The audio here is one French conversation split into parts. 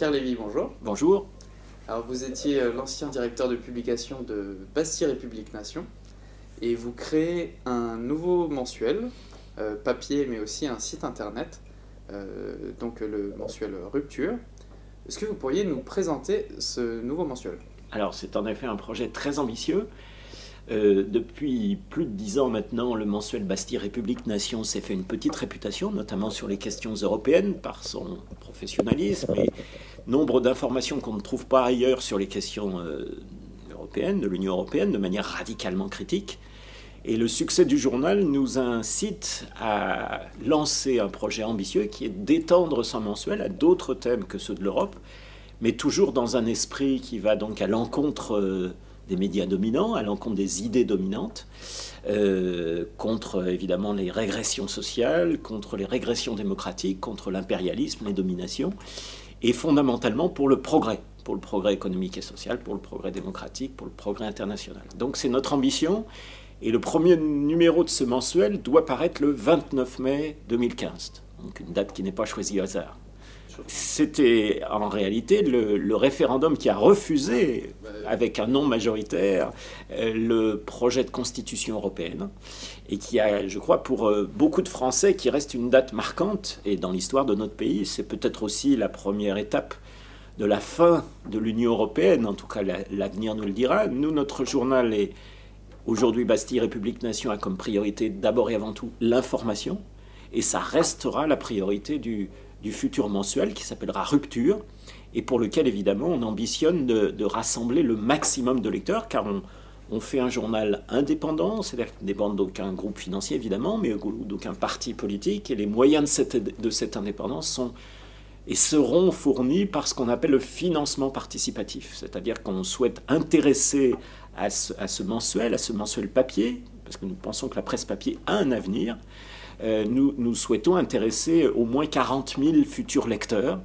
Pierre Lévy, bonjour. Bonjour. Alors vous étiez l'ancien directeur de publication de Bastille République Nation et vous créez un nouveau mensuel, papier mais aussi un site internet, donc le mensuel Rupture. Est-ce que vous pourriez nous présenter ce nouveau mensuel? Alors c'est en effet un projet très ambitieux. Depuis plus de 10 ans maintenant, le mensuel Bastille République Nation s'est fait une petite réputation, notamment sur les questions européennes, par son professionnalisme et nombre d'informations qu'on ne trouve pas ailleurs sur les questions européennes, de l'Union européenne, de manière radicalement critique. Et le succès du journal nous incite à lancer un projet ambitieux qui est d'étendre son mensuel à d'autres thèmes que ceux de l'Europe, mais toujours dans un esprit qui va donc à l'encontre des médias dominants, à l'encontre des idées dominantes, contre évidemment les régressions sociales, contre les régressions démocratiques, contre l'impérialisme, les dominations, et fondamentalement pour le progrès économique et social, pour le progrès démocratique, pour le progrès international. Donc c'est notre ambition, et le premier numéro de ce mensuel doit paraître le 29 mai 2015, donc une date qui n'est pas choisie au hasard. C'était en réalité le référendum qui a refusé, avec un non majoritaire, le projet de constitution européenne et qui a, je crois, pour beaucoup de Français, qui reste une date marquante. Et dans l'histoire de notre pays, c'est peut-être aussi la première étape de la fin de l'Union européenne. En tout cas, l'avenir nous le dira. Nous, notre journal est aujourd'hui Bastille République Nation a comme priorité d'abord et avant tout l'information. Et ça restera la priorité du futur mensuel qui s'appellera Rupture et pour lequel évidemment on ambitionne de rassembler le maximum de lecteurs car on fait un journal indépendant, c'est-à-dire qu'il ne dépend d'aucun groupe financier évidemment, mais d'aucun parti politique et les moyens de cette indépendance sont et seront fournis par ce qu'on appelle le financement participatif, c'est-à-dire qu'on souhaite intéresser à ce mensuel papier, parce que nous pensons que la presse papier a un avenir. Nous souhaitons intéresser au moins 40 000 futurs lecteurs.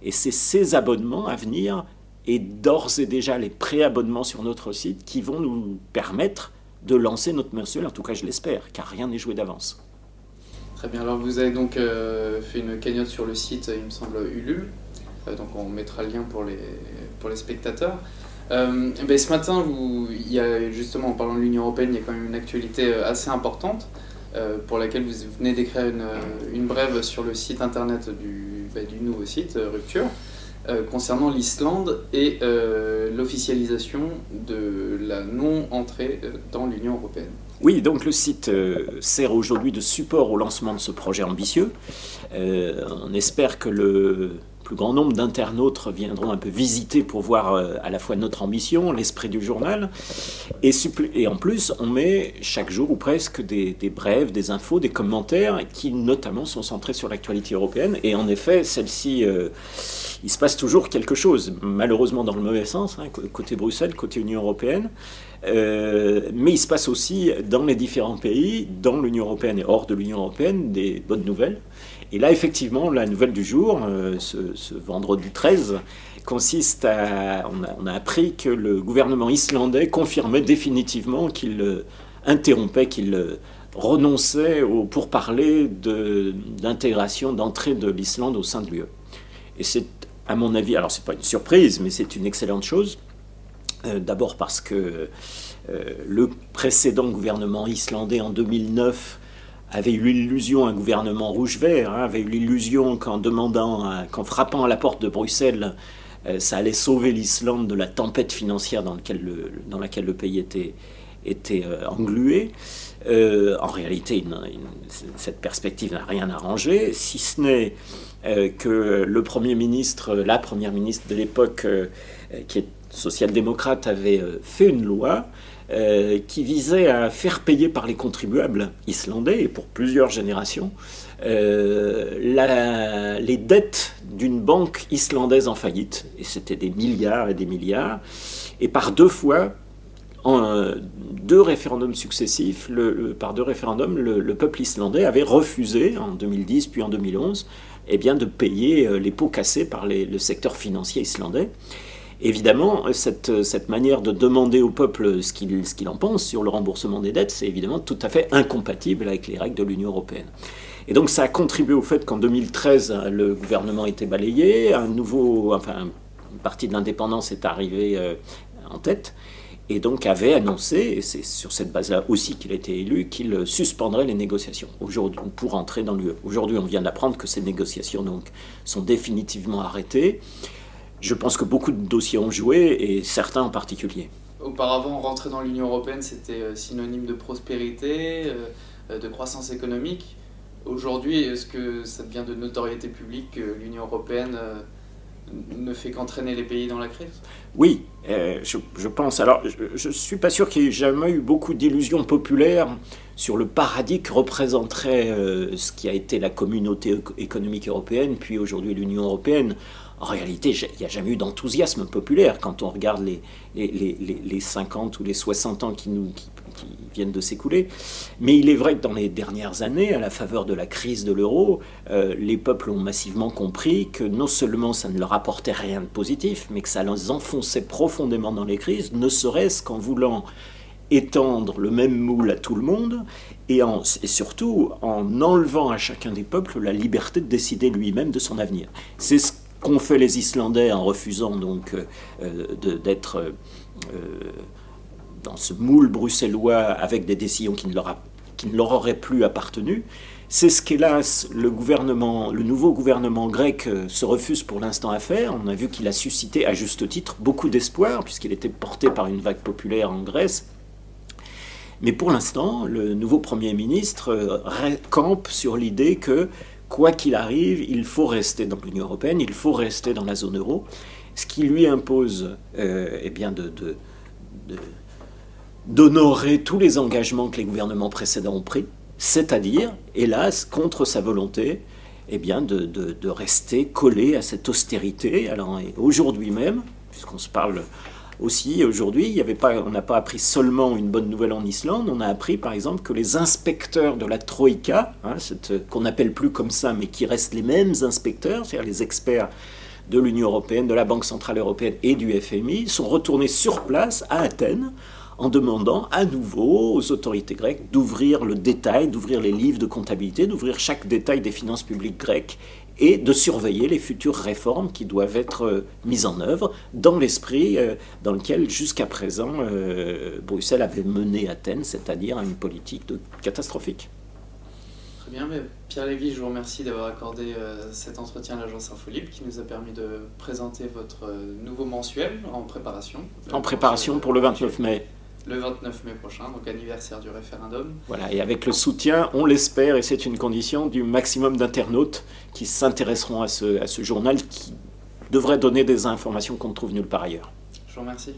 Et c'est ces abonnements à venir et d'ores et déjà les préabonnements sur notre site qui vont nous permettre de lancer notre mensuel, en tout cas je l'espère, car rien n'est joué d'avance. Très bien, alors vous avez donc fait une cagnotte sur le site, il me semble, Ulule. Donc on mettra le lien pour les spectateurs. Ce matin, il y a, justement, en parlant de l'Union européenne, il y a quand même une actualité assez importante. Pour laquelle vous venez d'écrire une brève sur le site internet du nouveau site Rupture, concernant l'Islande et l'officialisation de la non-entrée dans l'Union européenne. Oui, donc le site sert aujourd'hui de support au lancement de ce projet ambitieux. On espère que le plus grand nombre d'internautes viendront un peu visiter pour voir à la fois notre ambition, l'esprit du journal, et en plus on met chaque jour ou presque des brèves, des infos, des commentaires qui notamment sont centrés sur l'actualité européenne, et en effet celle-ci, il se passe toujours quelque chose, malheureusement dans le mauvais sens, hein, côté Bruxelles, côté Union européenne, mais il se passe aussi dans les différents pays, dans l'Union européenne et hors de l'Union européenne, des bonnes nouvelles. Et là, effectivement, la nouvelle du jour, ce vendredi 13, consiste à... On a appris que le gouvernement islandais confirmait définitivement qu'il interrompait, qu'il renonçait aux pourparlers d'intégration, d'entrée de l'Islande au sein de l'UE. Et c'est, à mon avis, alors c'est pas une surprise, mais c'est une excellente chose. D'abord parce que le précédent gouvernement islandais en 2009 avait eu l'illusion, un gouvernement rouge-vert, hein, avait eu l'illusion qu'en frappant à la porte de Bruxelles, ça allait sauver l'Islande de la tempête financière dans laquelle le pays était englué. En réalité, cette perspective n'a rien arrangé, si ce n'est que la première ministre de l'époque, qui est social-démocrate, avait fait une loi qui visait à faire payer par les contribuables islandais, et pour plusieurs générations, les dettes d'une banque islandaise en faillite. Et c'était des milliards et des milliards. Et par deux fois, en deux référendums successifs, par deux référendums, le peuple islandais avait refusé, en 2010 puis en 2011, de payer les pots cassés par le secteur financier islandais. Évidemment, cette manière de demander au peuple ce qu'il en pense sur le remboursement des dettes, c'est évidemment tout à fait incompatible avec les règles de l'Union européenne. Et donc ça a contribué au fait qu'en 2013, le gouvernement était balayé, une partie de l'indépendance est arrivée en tête, et donc avait annoncé, et c'est sur cette base-là aussi qu'il a été élu, qu'il suspendrait les négociations pour entrer dans l'UE. Aujourd'hui, on vient d'apprendre que ces négociations donc, sont définitivement arrêtées. Je pense que beaucoup de dossiers ont joué, et certains en particulier. Auparavant, rentrer dans l'Union européenne, c'était synonyme de prospérité, de croissance économique. Aujourd'hui, est-ce que ça devient de notoriété publique que l'Union européenne ne fait qu'entraîner les pays dans la crise? Oui, je pense. Alors, je ne suis pas sûr qu'il y ait jamais eu beaucoup d'illusions populaires sur le paradis que représenterait ce qui a été la communauté économique européenne, puis aujourd'hui l'Union européenne. En réalité, il n'y a jamais eu d'enthousiasme populaire quand on regarde les 50 ou les 60 ans qui viennent de s'écouler. Mais il est vrai que dans les dernières années, à la faveur de la crise de l'euro, les peuples ont massivement compris que non seulement ça ne leur apportait rien de positif, mais que ça les enfonçait profondément dans les crises, ne serait-ce qu'en voulant étendre le même moule à tout le monde et surtout en enlevant à chacun des peuples la liberté de décider lui-même de son avenir. C'est ce qu'ont fait les Islandais en refusant donc d'être dans ce moule bruxellois avec des décisions qui ne leur auraient plus appartenu. C'est ce qu'hélas le nouveau gouvernement grec se refuse pour l'instant à faire. On a vu qu'il a suscité à juste titre beaucoup d'espoir puisqu'il était porté par une vague populaire en Grèce. Mais pour l'instant, le nouveau Premier ministre campe sur l'idée que quoi qu'il arrive, il faut rester dans l'Union européenne, il faut rester dans la zone euro, ce qui lui impose d'honorer tous les engagements que les gouvernements précédents ont pris, c'est-à-dire, hélas, contre sa volonté, de rester collé à cette austérité. Alors aujourd'hui même, puisqu'on se parle aussi aujourd'hui, on n'a pas appris seulement une bonne nouvelle en Islande, on a appris par exemple que les inspecteurs de la Troïka, qu'on n'appelle plus comme ça, mais qui restent les mêmes inspecteurs, c'est-à-dire les experts de l'Union européenne, de la Banque centrale européenne et du FMI, sont retournés sur place à Athènes en demandant à nouveau aux autorités grecques d'ouvrir le détail, d'ouvrir les livres de comptabilité, d'ouvrir chaque détail des finances publiques grecques et de surveiller les futures réformes qui doivent être mises en œuvre dans l'esprit dans lequel jusqu'à présent Bruxelles avait mené Athènes, c'est-à-dire une politique catastrophique. Très bien, mais Pierre Lévy, je vous remercie d'avoir accordé cet entretien à l'agence Infolibre qui nous a permis de présenter votre nouveau mensuel en préparation. En préparation pour le 29 mai. Le 29 mai prochain, donc anniversaire du référendum. Voilà, et avec le soutien, on l'espère, et c'est une condition, du maximum d'internautes qui s'intéresseront à ce journal qui devrait donner des informations qu'on ne trouve nulle part ailleurs. Je vous remercie.